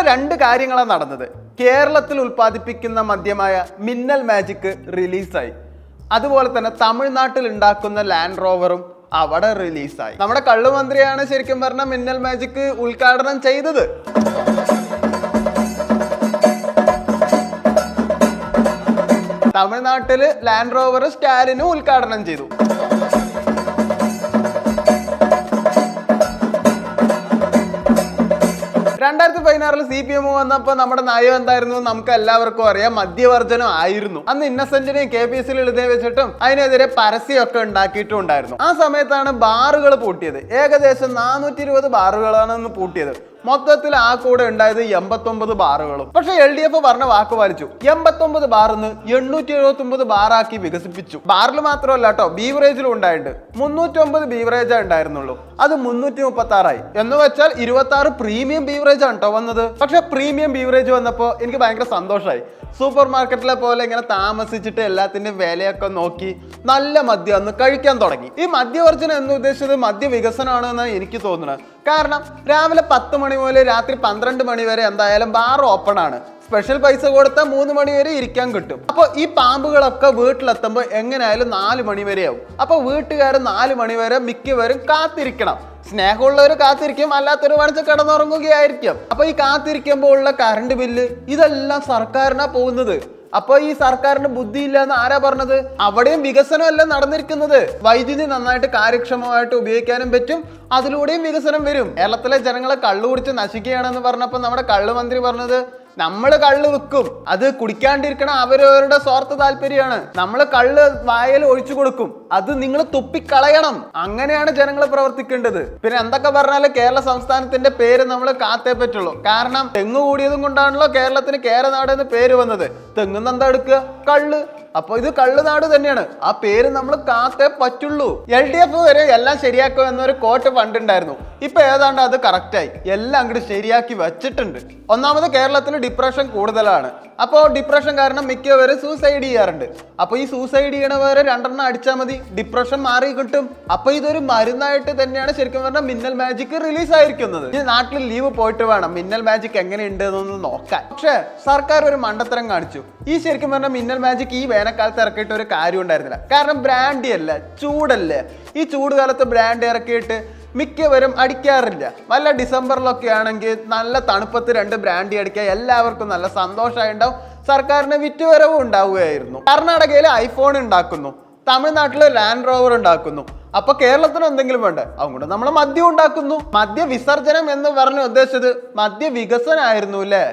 ഇന്നലെ രണ്ട് കാര്യങ്ങളാണ് നടന്നത്. കേരളത്തിൽ ഉൽപ്പാദിപ്പിക്കുന്ന മദ്യമായ മിന്നൽ മാജിക് റിലീസായി. അതുപോലെ തന്നെ തമിഴ്നാട്ടിൽ ഉണ്ടാക്കുന്ന ലാൻഡ് റോവറും അവിടെ റിലീസായി. നമ്മുടെ കള്ളുമന്ത്രിയാണ് ശരിക്കും പറഞ്ഞ മിന്നൽ മാജിക് ഉദ്ഘാടനം ചെയ്തത്. തമിഴ്നാട്ടില് ലാൻഡ് റോവർ സ്റ്റാലിനും ഉദ്ഘാടനം ചെയ്തു. CPM വന്നപ്പോൾ നമ്മുടെ നയം എന്തായിരുന്നു നമുക്ക് എല്ലാവർക്കും അറിയാം. മദ്യവർജനം ആയിരുന്നു. അന്ന് ഇന്നസെന്റിനെ KPSൽ എഴുതി വെച്ചിട്ടും അതിനെതിരെ പരസ്യമൊക്കെ ഉണ്ടാക്കിയിട്ടും ഉണ്ടായിരുന്നു. ആ സമയത്താണ് ബാറുകൾ പൂട്ടിയത്. ഏകദേശം 420 ബാറുകളാണ് അന്ന് പൂട്ടിയത്. മൊത്തത്തിൽ ആ കൂടെ ഉണ്ടായത് 89 ബാറുകളും. പക്ഷെ LDF പറഞ്ഞ വാക്ക് പാലിച്ചു. 89 ബാറിന്ന് 879 ബാറാക്കി വികസിപ്പിച്ചു. ബാറിൽ മാത്രമല്ല കേട്ടോ, ബീവറേജിലും ഉണ്ടായിട്ട് 309 ബീവറേജാ ഉണ്ടായിരുന്നുള്ളൂ. അത് 336 എന്ന് വെച്ചാൽ 26 പ്രീമിയം ബീവറേജ് ആണ് കേട്ടോ വന്നത്. പക്ഷെ പ്രീമിയം ബീവറേജ് വന്നപ്പോൾ എനിക്ക് ഭയങ്കര സന്തോഷമായി. സൂപ്പർ മാർക്കറ്റിലെ പോലെ ഇങ്ങനെ താമസിച്ചിട്ട് എല്ലാത്തിന്റെ വിലയൊക്കെ നോക്കി നല്ല മദ്യം അന്ന് കഴിക്കാൻ തുടങ്ങി. ഈ മദ്യവർജനം എന്ന് ഉദ്ദേശിച്ചത് മദ്യ വികസനമാണെന്ന് എനിക്ക് തോന്നുന്നത്. കാരണം രാവിലെ 10 മണി മുതൽ രാത്രി 12 മണി വരെ എന്തായാലും ബാർ ഓപ്പൺ ആണ്. സ്പെഷ്യൽ പൈസ കൊടുത്താൽ 3 മണി വരെ ഇരിക്കാൻ കിട്ടും. അപ്പോൾ ഈ പാമ്പുകളൊക്കെ വീട്ടിലെത്തുമ്പോൾ എങ്ങനെയായാലും 4 മണി വരെ ആവും. അപ്പോൾ വീട്ടുകാർ 4 മണി വരെ മിക്കവരും കാത്തിരിക്കണം. സ്നേഹമുള്ളവർ കാത്തിരിക്കും, അല്ലാത്തൊരു മണിച്ച് കിടന്നുറങ്ങുകയായിരിക്കും. അപ്പൊ ഈ കാത്തിരിക്കുമ്പോൾ ഉള്ള കറണ്ട് ബില്ല് ഇതെല്ലാം സർക്കാരിനാ പോകുന്നത്. അപ്പൊ ഈ സർക്കാരിന് ബുദ്ധിയില്ല എന്ന് ആരാ പറഞ്ഞത്? അവിടെയും വികസനമല്ല നടന്നിരിക്കുന്നത്. വൈദ്യുതി നന്നായിട്ട് കാര്യക്ഷമമായിട്ട് ഉപയോഗിക്കാനും പറ്റും, അതിലൂടെയും വികസനം വരും. കേരളത്തിലെ ജനങ്ങളെ കള്ളു കുടിച്ച് നശിക്കുകയാണെന്ന് പറഞ്ഞപ്പോൾ നമ്മുടെ കള്ളുമന്ത്രി പറഞ്ഞത് നമ്മള് കള്ള് വിൽക്കും, അത് കുടിക്കാണ്ടിരിക്കണം അവരവരുടെ സ്വാർത്ഥ താല്പര്യമാണ്. നമ്മള് കള്ള് വായൽ ഒഴിച്ചു കൊടുക്കും, അത് നിങ്ങൾ തുപ്പിക്കളയണം. അങ്ങനെയാണ് ജനങ്ങൾ പ്രവർത്തിക്കേണ്ടത്. പിന്നെ എന്തൊക്കെ പറഞ്ഞാലും കേരള സംസ്ഥാനത്തിന്റെ പേര് നമ്മൾ കാത്തേ പറ്റുള്ളൂ. കാരണം തെങ്ങ് കൂടിയതും കൊണ്ടാണല്ലോ കേരളത്തിന് കേരനാട് എന്ന് പേര് വന്നത്. തെങ്ങുന്ന് എന്താ എടുക്കുക? കള്ള്. അപ്പൊ ഇത് കള്ളുനാട് തന്നെയാണ്. ആ പേര് നമ്മൾ കാത്തേ പറ്റുള്ളൂ. LDF വരെ എല്ലാം ശരിയാക്കും എന്നൊരു കോട്ട് പണ്ടുണ്ടായിരുന്നു. ഇപ്പൊ ഏതാണ്ട് അത് കറക്റ്റായി, എല്ലാം അങ്ങോട്ട് ശരിയാക്കി വെച്ചിട്ടുണ്ട്. ഒന്നാമത് കേരളത്തിൽ ഡിപ്രഷൻ കൂടുതലാണ്. അപ്പോൾ ഡിപ്രഷൻ കാരണം മിക്കവരും സൂസൈഡ് ചെയ്യാറുണ്ട്. അപ്പൊ ഈ സൂസൈഡ് ചെയ്യണവരെ 2 അടിച്ചാൽ മതി, ഡിപ്രഷൻ മാറി കിട്ടും. അപ്പൊ ഇതൊരു മരുന്നായിട്ട് തന്നെയാണ് ശരിക്കും പറഞ്ഞാൽ മിന്നൽ മാജിക് റിലീസ് ആയിരിക്കുന്നത്. ഈ നാട്ടിൽ ലീവ് പോയിട്ട് വേണം മിന്നൽ മാജിക് എങ്ങനെയുണ്ട് എന്നൊന്ന് നോക്കാൻ. പക്ഷെ സർക്കാർ ഒരു മണ്ടത്തരം കാണിച്ചു. ഈ ശരിക്കും പറഞ്ഞാൽ മിന്നൽ മാജിക് ഈ വേനൽക്കാലത്ത് ഇറക്കിയിട്ട് ഒരു കാര്യം ഉണ്ടായിരുന്നില്ല. കാരണം ബ്രാൻഡി അല്ല, ചൂടല്ലേ. ഈ ചൂട് കാലത്ത് ബ്രാൻഡ് ഇറക്കിയിട്ട് മിക്കവരും അടിക്കാറില്ല. വല്ല ഡിസംബറിലൊക്കെ ആണെങ്കിൽ നല്ല തണുപ്പത്ത് 2 ബ്രാൻഡി അടിക്കാൻ എല്ലാവർക്കും നല്ല സന്തോഷമായി ഉണ്ടാവും. സർക്കാരിന് വിറ്റുവരവും ഉണ്ടാവുകയായിരുന്നു. കർണാടകയിൽ ഐഫോൺ ഉണ്ടാക്കുന്നു, തമിഴ്നാട്ടിൽ ലാൻഡ് റോവർ ഉണ്ടാക്കുന്നു. അപ്പൊ കേരളത്തിന് എന്തെങ്കിലും വേണ്ടേ? അതുകൊണ്ട് നമ്മൾ മദ്യം ഉണ്ടാക്കുന്നു. മദ്യ വിസർജനം എന്ന് പറഞ്ഞ് ഉദ്ദേശിച്ചത് മദ്യ വികസനമായിരുന്നു അല്ലേ?